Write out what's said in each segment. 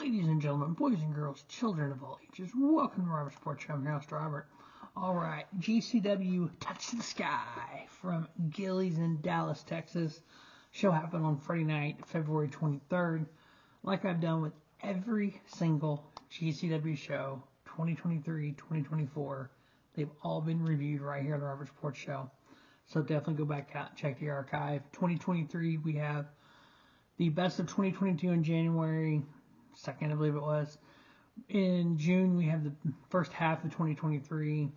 ladies and gentlemen, boys and girls, children of all ages, welcome to Robert Sports Show. I'm your host, Robert. All right, GCW Touch the Sky from Gilley's in Dallas, Texas. Show happened on Friday night, February 23rd. Like I've done with every single GCW show, 2023, 2024, they've all been reviewed right here on the Robert Sports Show. So definitely go back out and check the archive. 2023, we have the best of 2022 in January 2nd, I believe it was. In June, we have the first half of 2023.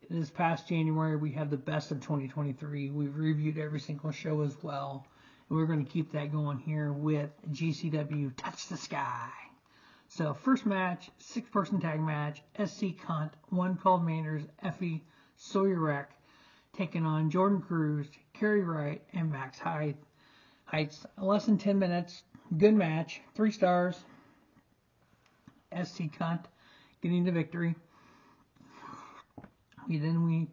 This past January, we have the best of 2023. We've reviewed every single show as well. And we're going to keep that going here with GCW Touch the Sky. So, first match, 6-person tag match, SC Cunt, One Called Manders, Effie Sawyerek, taking on Jordan Cruz, Kerry Wright, and Max Heights. Less than 10 minutes. Good match. 3 stars. SC Cunt getting the victory. We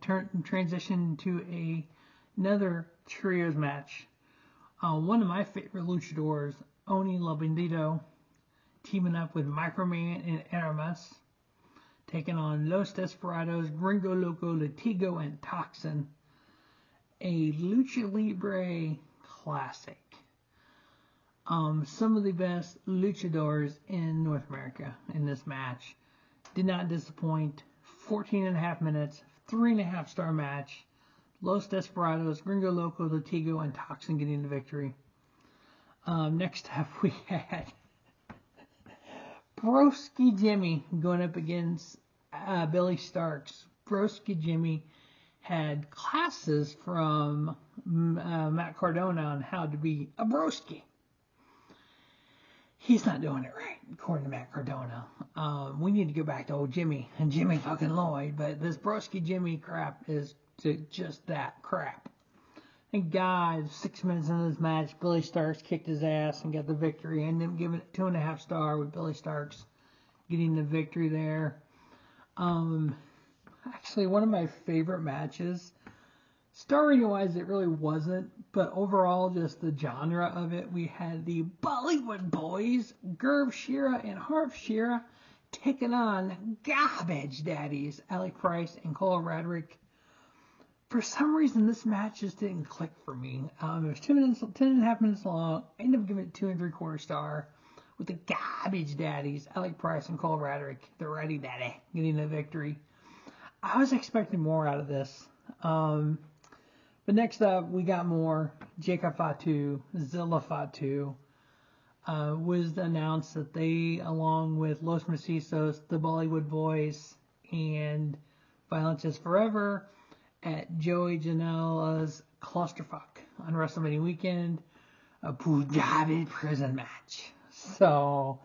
transition to another trios match. One of my favorite luchadors, Oni La Bandito, teaming up with Microman and Aramis, taking on Los Desperados, Gringo Loco, Latigo, and Toxin. A Lucha Libre classic. Some of the best luchadors in North America in this match. Did not disappoint. 14.5 minutes, 3.5 star match. Los Desperados, Gringo Loco, Latigo, and Toxin getting the victory. Next up we had Broski Jimmy going up against Billy Starks. Broski Jimmy had classes from Matt Cardona on how to be a broski. He's not doing it right, according to Matt Cardona. We need to go back to old Jimmy and Jimmy fucking Lloyd, but this Broski Jimmy crap is just that crap. Thank God, 6 minutes into this match, Billy Starks kicked his ass and got the victory. I ended up giving it 2.5 star with Billy Starks getting the victory there. Actually, one of my favorite matches. Star rating wise, it really wasn't, but overall, just the genre of it. We had the Bollywood Boys, Gurv Shira and Harv Shira, taking on Garbage Daddies, Alec Price and Cole Radrick. For some reason, this match just didn't click for me. It was 10.5 minutes long. I ended up giving it 2 3/4 star with the Garbage Daddies, Alec Price and Cole Radrick, the Ratty Daddy, getting the victory. I was expecting more out of this. But next up, we got more. Jacob Fatu, Zilla Fatu, was announced that they, along with Los Macizos, the Bollywood Boys, and Violence is Forever, at Joey Janela's Clusterfuck on WrestleMania weekend, a Punjabi prison match. So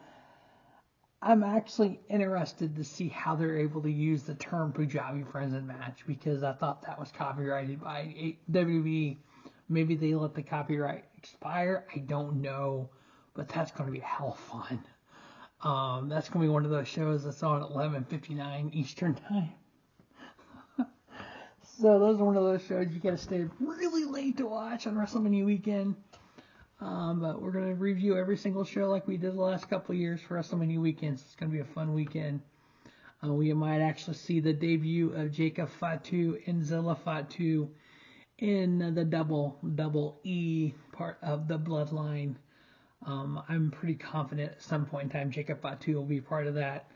I'm actually interested to see how they're able to use the term Punjabi prison match, because I thought that was copyrighted by WWE. Maybe they let the copyright expire. I don't know, but that's going to be hell fun. That's going to be one of those shows that's on at 11:59 Eastern Time. So those are one of those shows you got to stay really late to watch on WrestleMania weekend. But we're going to review every single show like we did the last couple of years for WrestleMania weekends. It's going to be a fun weekend. We might actually see the debut of Jacob Fatu and Zilla Fatu in the double E part of the bloodline. I'm pretty confident at some point in time Jacob Fatu will be part of that,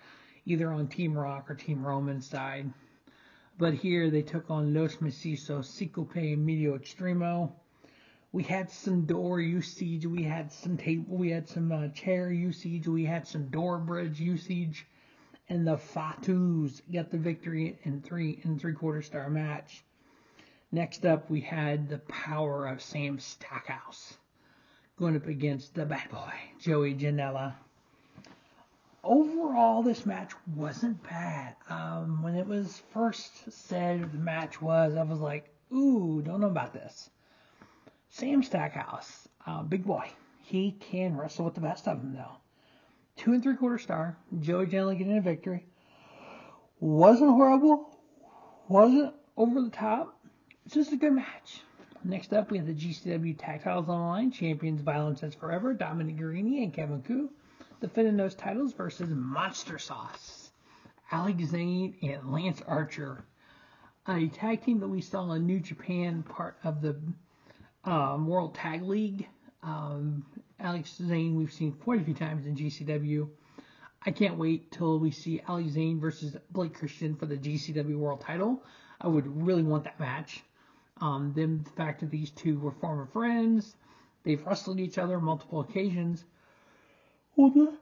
either on Team Rock or Team Roman's side. But here they took on Los Macizos, Cicope, Medio Extremo. We had some door usage, we had some table, we had some chair usage, we had some door bridge usage, and the Fatus got the victory in 3 3/4 star match. Next up, we had the power of Sam Stackhouse going up against the bad boy, Joey Janela. Overall, this match wasn't bad. When it was first said the match was, I was like, ooh, don't know about this. Sam Stackhouse, big boy. He can wrestle with the best of them, though. 2 3/4 star. Joey Janela getting a victory. Wasn't horrible. Wasn't over the top. It's just a good match. Next up, we have the GCW Tag Titles on the line. Champions Violence is Forever, Dominic Guarini and Kevin Koo, defending those titles versus Monster Sauce, Alex Zayne and Lance Archer. A tag team that we saw in New Japan, part of the World Tag League. Alex Zayne we've seen quite a few times in GCW. I can't wait till we see Alex Zayne versus Blake Christian for the GCW World Title. I would really want that match. The fact that these two were former friends, they've wrestled each other on multiple occasions. Would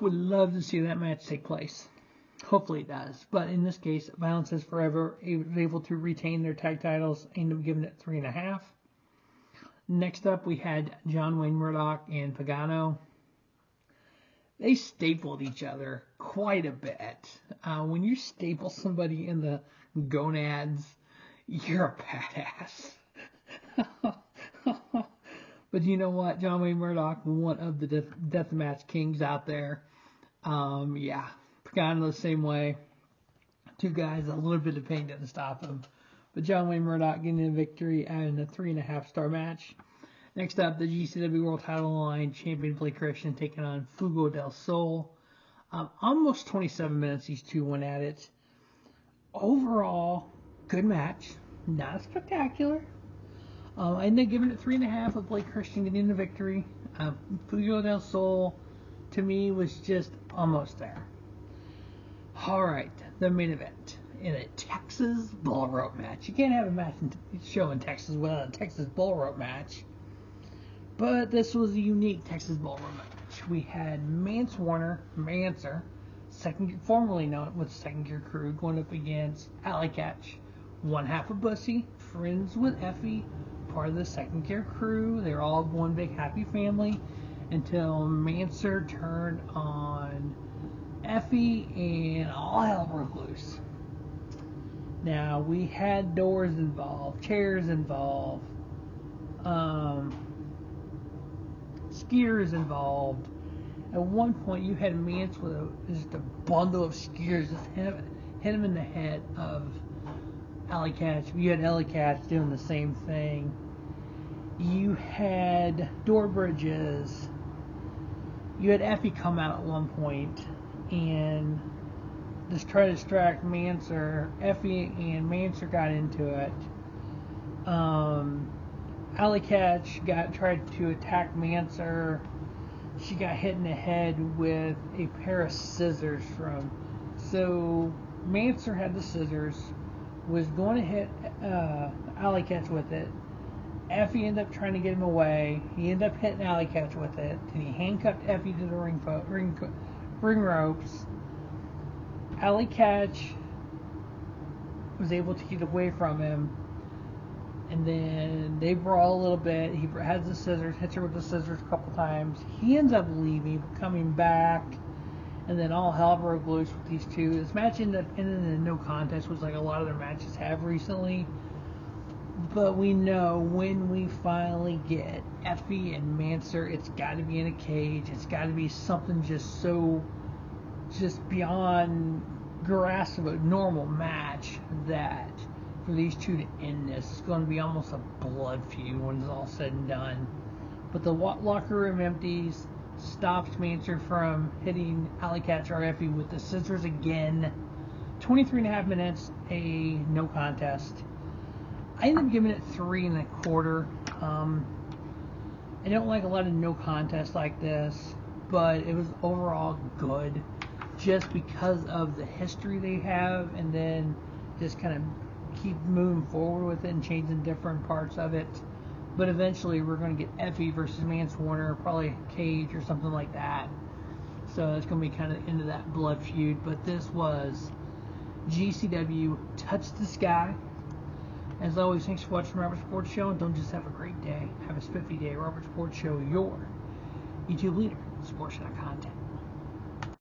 love to see that match take place. Hopefully it does. But in this case, Violence is Forever was able to retain their tag titles, ended up giving it 3.5. Next up, we had John Wayne Murdoch and Pagano. They stapled each other quite a bit. When you staple somebody in the gonads, you're a badass. But you know what? John Wayne Murdoch, one of the deathmatch kings out there. Pagano the same way. Two guys, a little bit of pain didn't stop him. But John Wayne Murdoch getting a victory in a 3.5-star match. Next up, the GCW World Title line champion Blake Christian taking on Fuego del Sol. Almost 27 minutes these two went at it. Overall, good match. Not spectacular. I ended up giving it 3.5 with Blake Christian getting the victory. Fuego del Sol, to me, was just almost there. Alright, the main event. In a Texas bull rope match. You can't have a show in Texas without a Texas bull rope match. But this was a unique Texas bull rope match. We had Manser, formerly known with Second Gear Crew, going up against Alley Catch, one half of Bussy, friends with Effie, part of the Second Gear Crew. They're all one big happy family until Manser turned on Effie and all hell broke loose. Now, we had doors involved, chairs involved, skiers involved. At one point, you had Mance with just a bundle of skiers just hit him in the head of Alley Catch. You had Alley Catch doing the same thing. You had door bridges. You had Effie come out at one point and just try to distract Manser. Effie and Manser got into it. Alley Catch tried to attack Manser. She got hit in the head with a pair of scissors So Manser had the scissors, was going to hit Alley Catch with it. Effie ended up trying to get him away. He ended up hitting Alley Catch with it. And he handcuffed Effie to the ring ropes. Alley Catch was able to get away from him. And then they brawl a little bit. He has the scissors, hits her with the scissors a couple times. He ends up leaving, coming back. And then all hell broke loose with these two. This match ended up ending in a no contest, which like a lot of their matches have recently. But we know when we finally get Effie and Manser, it's got to be in a cage. It's got to be something just beyond grasp of a normal match that for these two to end this, it's going to be almost a blood feud when it's all said and done. But the locker room empties, stops Manser from hitting Alley Catch or Effie with the scissors again. 23.5 minutes, a no contest. I ended up giving it 3.25. I don't like a lot of no contests like this, but it was overall good just because of the history they have, and then just kind of keep moving forward with it and changing different parts of it. But eventually we're going to get Effie versus Mance Warner, probably a cage or something like that. So it's going to be kind of into that blood feud. But this was GCW Touch the Sky. As always, thanks for watching Robert Sports Show, and don't just have a great day, have a spiffy day. Robert Sports Show, your YouTube leader, sports content.